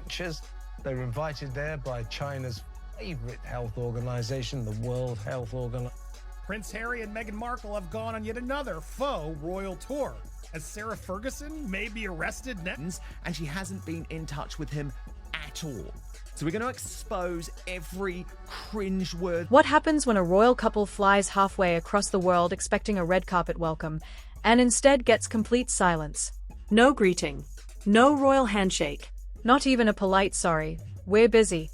butchers. They were invited there by China's favorite health organization, the World Health Organization. Prince Harry and Meghan Markle have gone on yet another faux royal tour, as Sarah Ferguson may be arrested next. And she hasn't been in touch with him at all. So we're going to expose every cringe-worthy... What happens when a royal couple flies halfway across the world expecting a red carpet welcome, and instead gets complete silence? No greeting. No royal handshake. Not even a polite sorry, we're busy.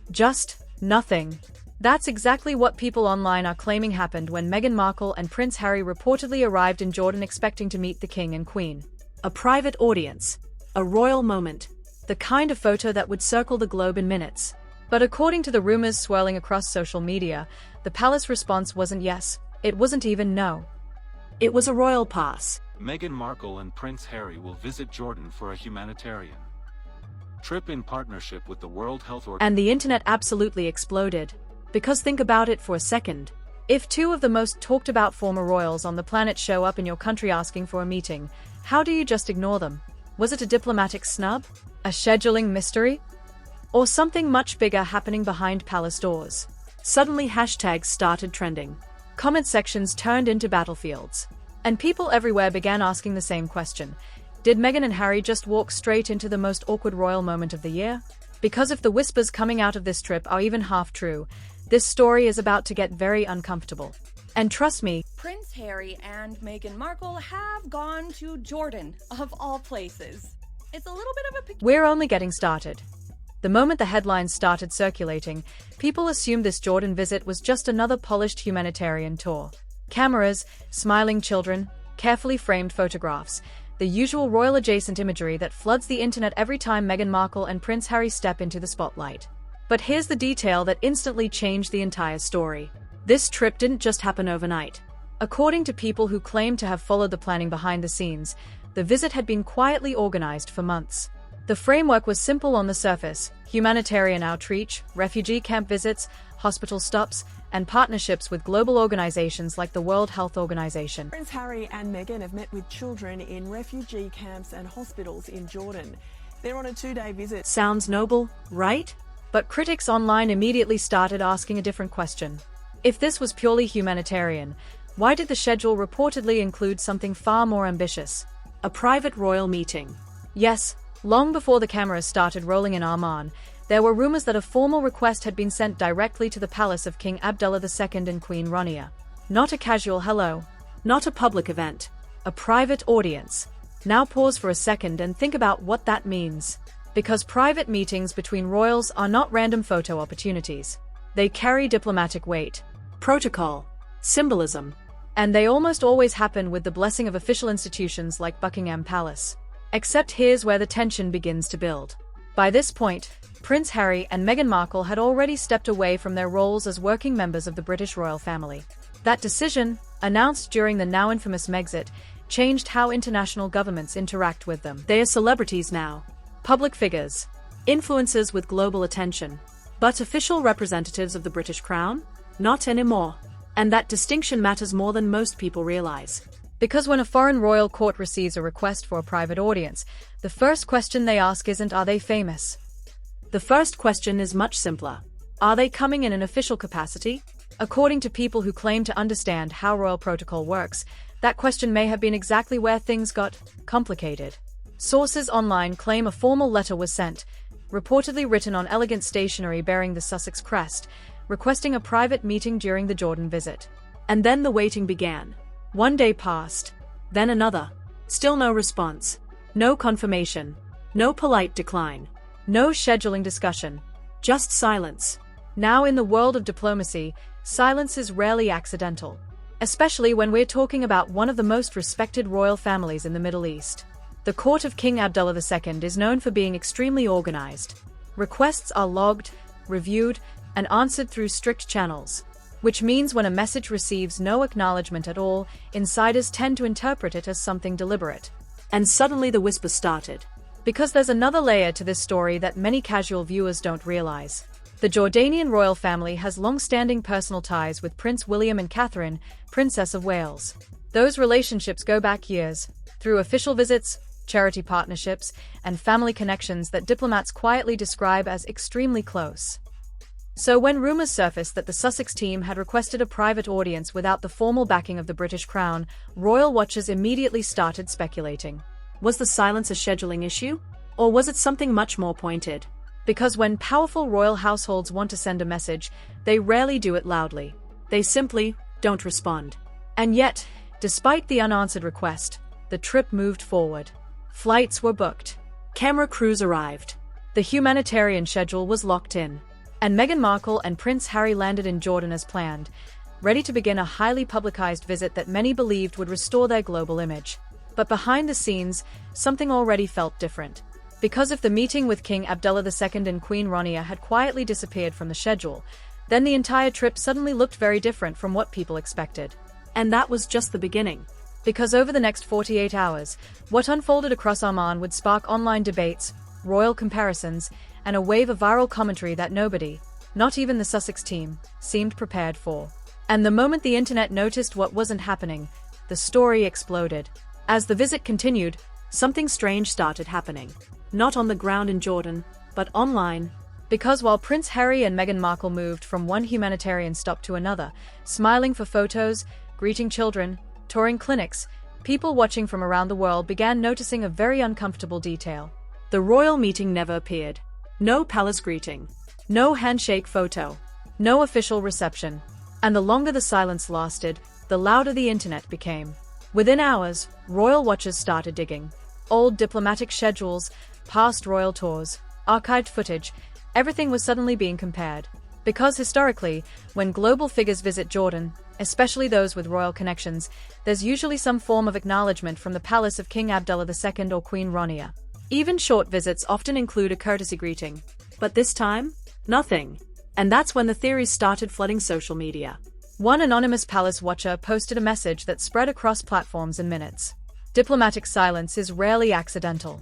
Just nothing. That's exactly what people online are claiming happened when Meghan Markle and Prince Harry reportedly arrived in Jordan expecting to meet the King and Queen. A private audience. A royal moment. The kind of photo that would circle the globe in minutes. But according to the rumors swirling across social media, the palace response wasn't yes, it wasn't even no. It was a royal pass. Meghan Markle and Prince Harry will visit Jordan for a humanitarian trip in partnership with the World Health Organization. And the internet absolutely exploded. Because think about it for a second. If two of the most talked about former royals on the planet show up in your country asking for a meeting, how do you just ignore them? Was it a diplomatic snub? A scheduling mystery? Or something much bigger happening behind palace doors? Suddenly hashtags started trending. Comment sections turned into battlefields. And people everywhere began asking the same question. Did Meghan and Harry just walk straight into the most awkward royal moment of the year? Because if the whispers coming out of this trip are even half true, this story is about to get very uncomfortable. And trust me, Prince Harry and Meghan Markle have gone to Jordan, of all places. It's a little bit of a... We're only getting started. The moment the headlines started circulating, people assumed this Jordan visit was just another polished humanitarian tour. Cameras, smiling children, carefully framed photographs, the usual royal-adjacent imagery that floods the internet every time Meghan Markle and Prince Harry step into the spotlight. But here's the detail that instantly changed the entire story. This trip didn't just happen overnight. According to people who claim to have followed the planning behind the scenes, the visit had been quietly organized for months. The framework was simple on the surface: humanitarian outreach, refugee camp visits, hospital stops, and partnerships with global organizations like the World Health Organization. Prince Harry and Meghan have met with children in refugee camps and hospitals in Jordan. They're on a 2-day visit. Sounds noble, right? But critics online immediately started asking a different question. If this was purely humanitarian, why did the schedule reportedly include something far more ambitious? A private royal meeting. Yes, long before the cameras started rolling in Amman, there were rumors that a formal request had been sent directly to the palace of King Abdullah II and Queen Rania. Not a casual hello. Not a public event. A private audience. Now pause for a second and think about what that means. Because private meetings between royals are not random photo opportunities. They carry diplomatic weight. Protocol. Symbolism. And they almost always happen with the blessing of official institutions like Buckingham Palace. Except here's where the tension begins to build. By this point, Prince Harry and Meghan Markle had already stepped away from their roles as working members of the British royal family. That decision, announced during the now infamous Megxit, changed how international governments interact with them. They are celebrities now. Public figures. Influencers with global attention. But official representatives of the British Crown? Not anymore. And that distinction matters more than most people realize. Because when a foreign royal court receives a request for a private audience, the first question they ask isn't, are they famous? The first question is much simpler. Are they coming in an official capacity? According to people who claim to understand how royal protocol works, that question may have been exactly where things got complicated. Sources online claim a formal letter was sent, reportedly written on elegant stationery bearing the Sussex crest, requesting a private meeting during the Jordan visit. And then the waiting began. One day passed, then another. Still no response. No confirmation. No polite decline. No scheduling discussion. Just silence. Now in the world of diplomacy, silence is rarely accidental. Especially when we're talking about one of the most respected royal families in the Middle East. The court of King Abdullah II is known for being extremely organized. Requests are logged, reviewed, and answered through strict channels. Which means when a message receives no acknowledgement at all, insiders tend to interpret it as something deliberate. And suddenly the whisper started. Because there's another layer to this story that many casual viewers don't realize. The Jordanian royal family has long-standing personal ties with Prince William and Catherine, Princess of Wales. Those relationships go back years, through official visits, charity partnerships, and family connections that diplomats quietly describe as extremely close. So when rumors surfaced that the Sussex team had requested a private audience without the formal backing of the British Crown, royal watchers immediately started speculating. Was the silence a scheduling issue? Or was it something much more pointed? Because when powerful royal households want to send a message, they rarely do it loudly. They simply don't respond. And yet, despite the unanswered request, the trip moved forward. Flights were booked. Camera crews arrived. The humanitarian schedule was locked in. And Meghan Markle and Prince Harry landed in Jordan as planned, ready to begin a highly publicized visit that many believed would restore their global image. But behind the scenes, something already felt different. Because if the meeting with King Abdullah II and Queen Rania had quietly disappeared from the schedule, then the entire trip suddenly looked very different from what people expected. And that was just the beginning. Because over the next 48 hours, what unfolded across Oman would spark online debates, royal comparisons, and a wave of viral commentary that nobody, not even the Sussex team, seemed prepared for. And the moment the internet noticed what wasn't happening, the story exploded. As the visit continued, something strange started happening. Not on the ground in Jordan, but online. Because while Prince Harry and Meghan Markle moved from one humanitarian stop to another, smiling for photos, greeting children, touring clinics, people watching from around the world began noticing a very uncomfortable detail. The royal meeting never appeared. No palace greeting. No handshake photo. No official reception. And the longer the silence lasted, the louder the internet became. Within hours, royal watchers started digging. Old diplomatic schedules, past royal tours, archived footage, everything was suddenly being compared. Because historically, when global figures visit Jordan, especially those with royal connections, there's usually some form of acknowledgement from the palace of King Abdullah II or Queen Rania. Even short visits often include a courtesy greeting. But this time, nothing. And that's when the theories started flooding social media. One anonymous palace watcher posted a message that spread across platforms in minutes. Diplomatic silence is rarely accidental.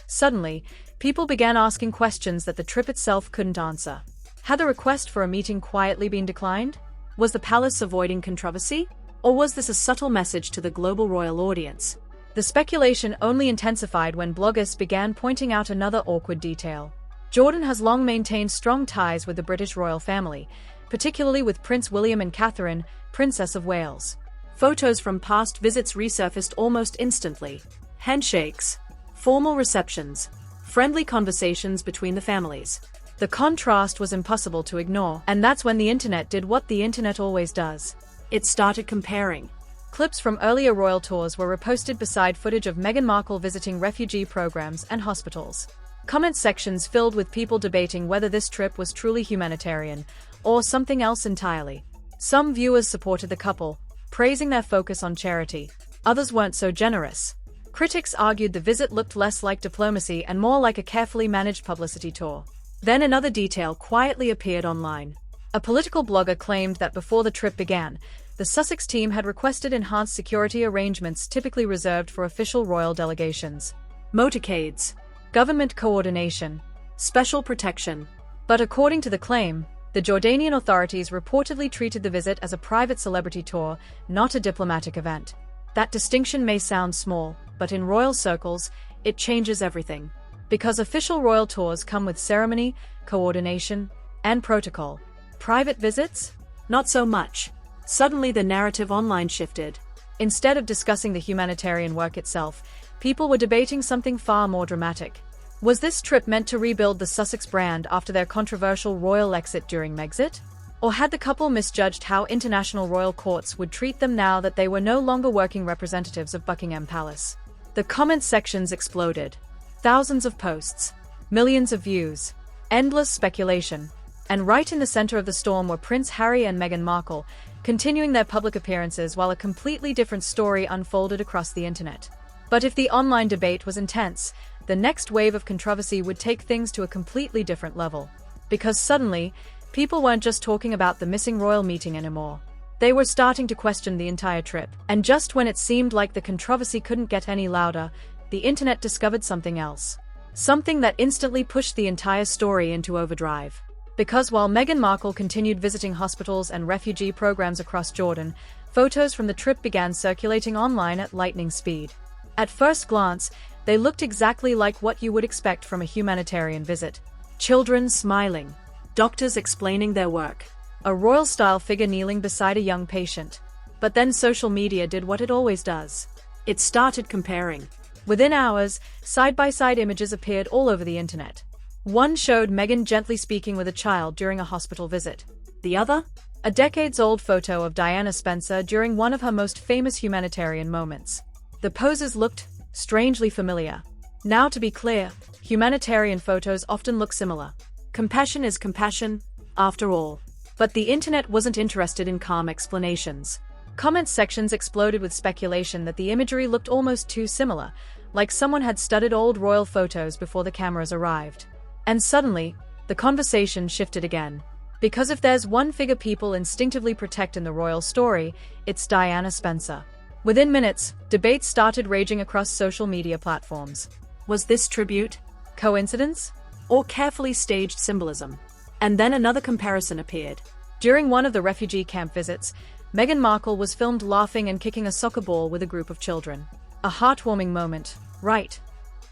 Suddenly, people began asking questions that the trip itself couldn't answer. Had the request for a meeting quietly been declined? Was the palace avoiding controversy? Or was this a subtle message to the global royal audience? The speculation only intensified when bloggers began pointing out another awkward detail. Jordan has long maintained strong ties with the British royal family, particularly with Prince William and Catherine, Princess of Wales. Photos from past visits resurfaced almost instantly. Handshakes, formal receptions, friendly conversations between the families. The contrast was impossible to ignore, and that's when the internet did what the internet always does. It started comparing. Clips from earlier royal tours were reposted beside footage of Meghan Markle visiting refugee programs and hospitals. Comment sections filled with people debating whether this trip was truly humanitarian, or something else entirely. Some viewers supported the couple, praising their focus on charity. Others weren't so generous. Critics argued the visit looked less like diplomacy and more like a carefully managed publicity tour. Then another detail quietly appeared online. A political blogger claimed that before the trip began, the Sussex team had requested enhanced security arrangements typically reserved for official royal delegations. Motorcades, government coordination, special protection. But according to the claim, the Jordanian authorities reportedly treated the visit as a private celebrity tour, not a diplomatic event. That distinction may sound small, but in royal circles, it changes everything. Because official royal tours come with ceremony, coordination, and protocol. Private visits? Not so much. Suddenly the narrative online shifted. Instead of discussing the humanitarian work itself, people were debating something far more dramatic. Was this trip meant to rebuild the Sussex brand after their controversial royal exit during Megxit? Or had the couple misjudged how international royal courts would treat them now that they were no longer working representatives of Buckingham Palace? The comment sections exploded. Thousands of posts, millions of views, endless speculation. And right in the center of the storm were Prince Harry and Meghan Markle, continuing their public appearances while a completely different story unfolded across the internet. But if the online debate was intense, the next wave of controversy would take things to a completely different level. Because suddenly, people weren't just talking about the missing royal meeting anymore. They were starting to question the entire trip. And just when it seemed like the controversy couldn't get any louder, the internet discovered something else. Something that instantly pushed the entire story into overdrive. Because while Meghan Markle continued visiting hospitals and refugee programs across Jordan, photos from the trip began circulating online at lightning speed. At first glance, They looked exactly like what you would expect from a humanitarian visit. Children smiling. Doctors explaining their work. A royal-style figure kneeling beside a young patient. But then social media did what it always does. It started comparing. Within hours, side-by-side images appeared all over the internet. One showed Meghan gently speaking with a child during a hospital visit. The other? A decades-old photo of Diana Spencer during one of her most famous humanitarian moments. The poses looked strangely familiar. Now, to be clear, humanitarian photos often look similar. Compassion is compassion, after all. But the internet wasn't interested in calm explanations. Comment sections exploded with speculation that the imagery looked almost too similar, like someone had studied old royal photos before the cameras arrived. And suddenly, the conversation shifted again. Because if there's one figure people instinctively protect in the royal story, it's Diana Spencer. Within minutes, debates started raging across social media platforms. Was this tribute? Coincidence? Or carefully staged symbolism? And then another comparison appeared. During one of the refugee camp visits, Meghan Markle was filmed laughing and kicking a soccer ball with a group of children. A heartwarming moment, right?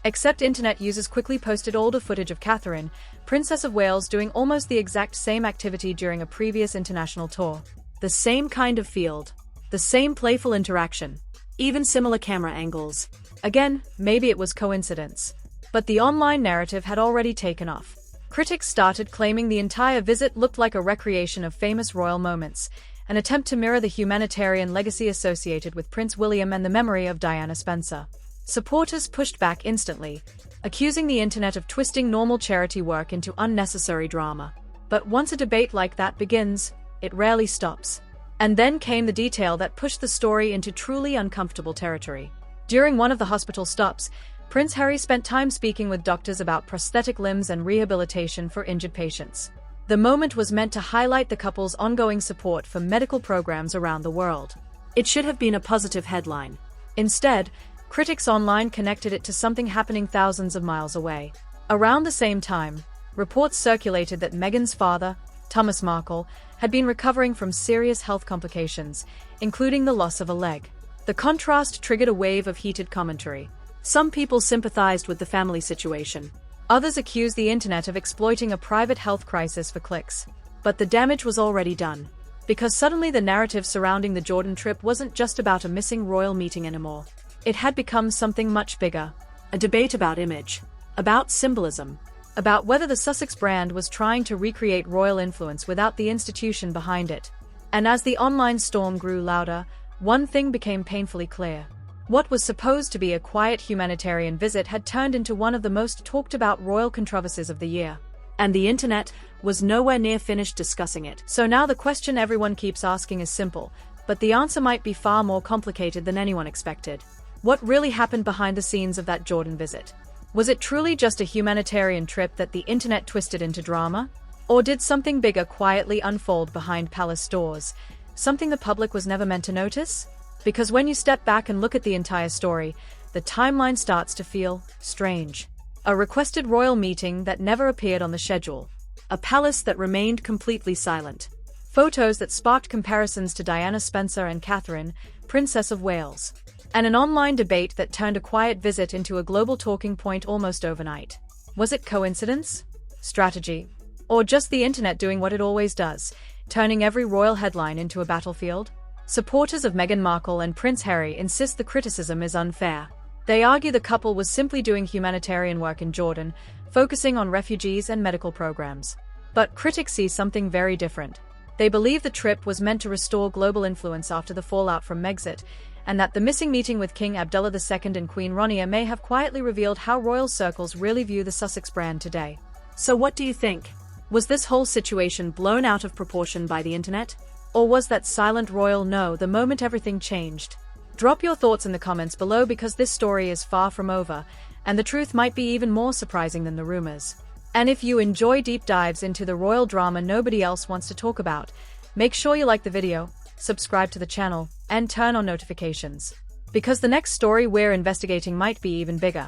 Except internet users quickly posted older footage of Catherine, Princess of Wales, doing almost the exact same activity during a previous international tour. The same kind of field. The same playful interaction. Even similar camera angles. Again, maybe it was coincidence. But the online narrative had already taken off. Critics started claiming the entire visit looked like a recreation of famous royal moments, an attempt to mirror the humanitarian legacy associated with Prince William and the memory of Diana Spencer. Supporters pushed back instantly, accusing the internet of twisting normal charity work into unnecessary drama. But once a debate like that begins, it rarely stops. And then came the detail that pushed the story into truly uncomfortable territory. During one of the hospital stops, Prince Harry spent time speaking with doctors about prosthetic limbs and rehabilitation for injured patients. The moment was meant to highlight the couple's ongoing support for medical programs around the world. It should have been a positive headline. Instead, critics online connected it to something happening thousands of miles away. Around the same time, reports circulated that Meghan's father, Thomas Markle, had been recovering from serious health complications, including the loss of a leg. The contrast triggered a wave of heated commentary. Some people sympathized with the family situation. Others accused the internet of exploiting a private health crisis for clicks. But the damage was already done. Because suddenly the narrative surrounding the Jordan trip wasn't just about a missing royal meeting anymore. It had become something much bigger. A debate about image. About symbolism. About whether the Sussex brand was trying to recreate royal influence without the institution behind it. And as the online storm grew louder, one thing became painfully clear. What was supposed to be a quiet humanitarian visit had turned into one of the most talked-about royal controversies of the year. And the internet was nowhere near finished discussing it. So now the question everyone keeps asking is simple, but the answer might be far more complicated than anyone expected. What really happened behind the scenes of that Jordan visit? Was it truly just a humanitarian trip that the internet twisted into drama? Or did something bigger quietly unfold behind palace doors, something the public was never meant to notice? Because when you step back and look at the entire story, the timeline starts to feel strange. A requested royal meeting that never appeared on the schedule. A palace that remained completely silent. Photos that sparked comparisons to Diana Spencer and Catherine, Princess of Wales. And an online debate that turned a quiet visit into a global talking point almost overnight. Was it coincidence? Strategy? Or just the internet doing what it always does, turning every royal headline into a battlefield? Supporters of Meghan Markle and Prince Harry insist the criticism is unfair. They argue the couple was simply doing humanitarian work in Jordan, focusing on refugees and medical programs. But critics see something very different. They believe the trip was meant to restore global influence after the fallout from Megxit, and that the missing meeting with King Abdullah II and Queen Rania may have quietly revealed how royal circles really view the Sussex brand today. So what do you think? Was this whole situation blown out of proportion by the internet? Or was that silent royal no the moment everything changed? Drop your thoughts in the comments below because this story is far from over, and the truth might be even more surprising than the rumors. And if you enjoy deep dives into the royal drama nobody else wants to talk about, make sure you like the video, subscribe to the channel, and turn on notifications. Because the next story we're investigating might be even bigger.